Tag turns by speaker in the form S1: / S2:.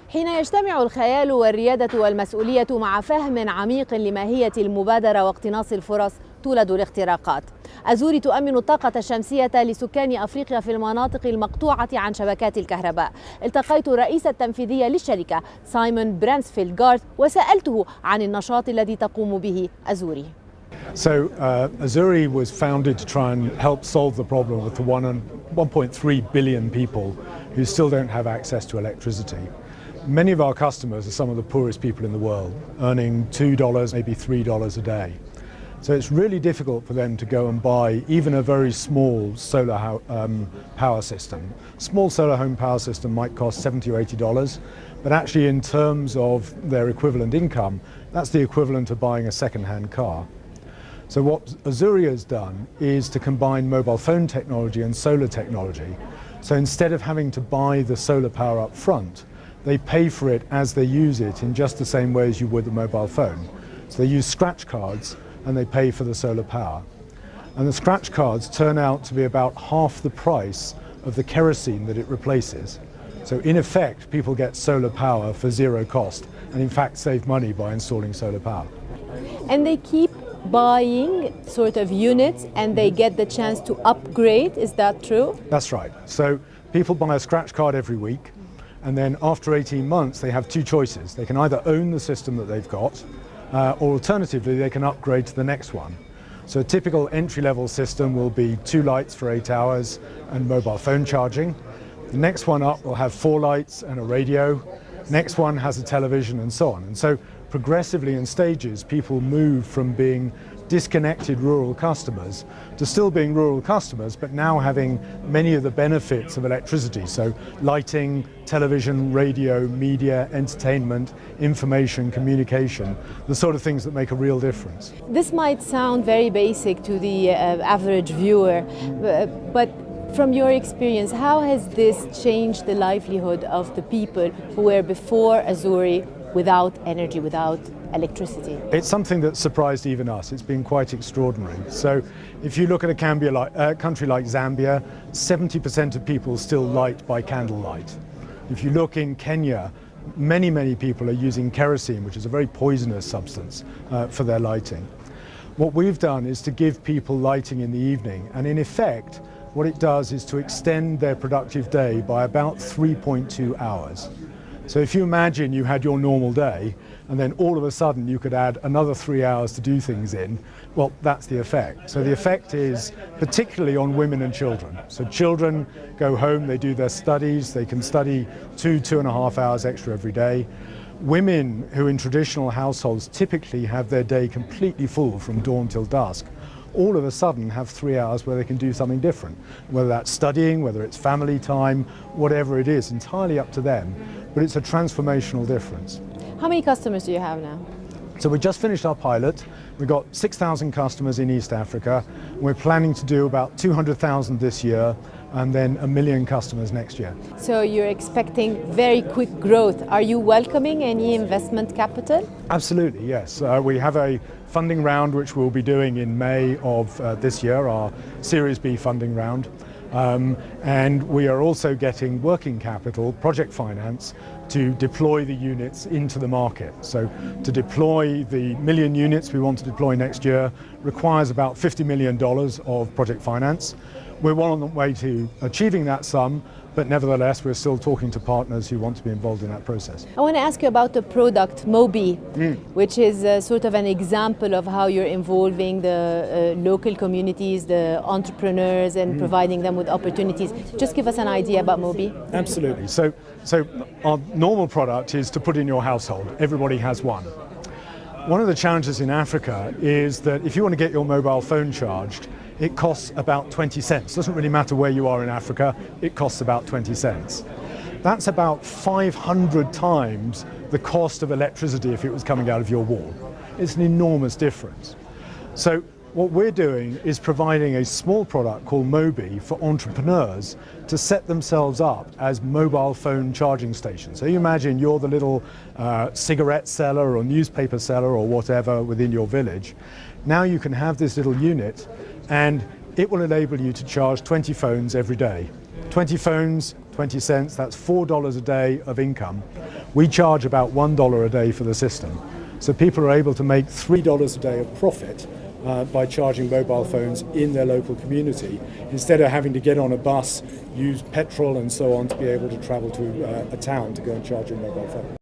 S1: حين يجتمع الخيال والريادة والمسؤولية مع فهم عميق لماهية المبادرة واقتناص الفرص تولد الاختراقات. أزوري تؤمن الطاقة الشمسية لسكان أفريقيا في المناطق المقطوعة عن شبكات الكهرباء. التقيت الرئيس التنفيذي للشركة سايمون برانسفيلد-Garth وسألته عن النشاط الذي تقوم به أزوري.
S2: Azuri was founded to try and help solve the problem with the 1.3 billion people who still don't have access to electricity. Many of our customers are some of the poorest people in the world, earning $2, maybe $3 a day. So it's really difficult for them to go and buy even a very small solar power system. Small solar home power system might cost $70 or $80, but actually in terms of their equivalent income, that's the equivalent of buying a second-hand car. So what Azuri has done is to combine mobile phone technology and solar technology. So instead of having to buy the solar power up front, they pay for it as they use it in just the same way as you would the mobile phone. So they use scratch cards and they pay for the solar power. And the scratch cards turn out to be about half the price of the kerosene that it replaces. So in effect, people get solar power for zero cost and in fact save money by installing solar power.
S1: And they keep buying sort of units and they get the chance to upgrade, is that true?
S2: That's right. So people buy a scratch card every week and then after 18 months they have two choices. They can either own the system that they've got or alternatively they can upgrade to the next one. So a typical entry-level system will be 2 lights for 8 hours and mobile phone charging. The next one up will have 4 lights and a radio. Next one has a television and so on. And so progressively in stages, people move from being disconnected rural customers to still being rural customers, but now having many of the benefits of electricity. So lighting, television, radio, media, entertainment, information, communication, the sort of things that make a real difference.
S1: This might sound very basic to the average viewer, but from your experience, how has this changed the livelihood of the people who were before Azuri without energy, without electricity?
S2: It's something that surprised even us. It's been quite extraordinary. So if you look at a country like Zambia, 70% of people still light by candlelight. If you look in Kenya, many people are using kerosene, which is a very poisonous substance, for their lighting. What we've done is to give people lighting in the evening, and in effect, what it does is to extend their productive day by about 3.2 hours. So if you imagine you had your normal day and then all of a sudden you could add another 3 hours to do things in, well, that's the effect. So the effect is particularly on women and children. So children go home, they do their studies, they can study 2.5 hours extra every day. Women who in traditional households typically have their day completely full from dawn till dusk, all of a sudden have 3 hours where they can do something different, whether that's studying, whether it's family time, whatever it is, entirely up to them, but it's a transformational difference.
S1: How many customers do you have now?
S2: So we just finished our pilot. We've got 6,000 customers in East Africa. We're planning to do about 200,000 this year and then 1 million customers next year.
S1: So you're expecting very quick growth. Are you welcoming any investment capital?
S2: Absolutely, yes. We have a funding round which we'll be doing in May of this year, our Series B funding round. And we are also getting working capital, project finance, to deploy the units into the market. So to deploy the 1 million units we want to deploy next year requires about $50 million of project finance. We're well on the way to achieving that sum, but nevertheless we're still talking to partners who want to be involved in that process.
S1: I want to ask you about the product Mobi, which is sort of an example of how you're involving the local communities, the entrepreneurs, and providing them with opportunities. Just give us an idea about Mobi.
S2: Absolutely. So our normal product is to put in your household. Everybody has one. One of the challenges in Africa is that if you want to get your mobile phone charged, it costs about 20 cents. Doesn't really matter where you are in Africa, it costs about 20 cents. That's about 500 times the cost of electricity if it was coming out of your wall. It's an enormous difference. So what we're doing is providing a small product called Mobi for entrepreneurs to set themselves up as mobile phone charging stations. So you imagine you're the little cigarette seller or newspaper seller or whatever within your village. Now you can have this little unit and it will enable you to charge 20 phones every day. 20 phones, 20 cents, that's $4 a day of income. We charge about $1 a day for the system. So people are able to make $3 a day of profit by charging mobile phones in their local community, instead of having to get on a bus, use petrol and so on to be able to travel to a town to go and charge your mobile phone.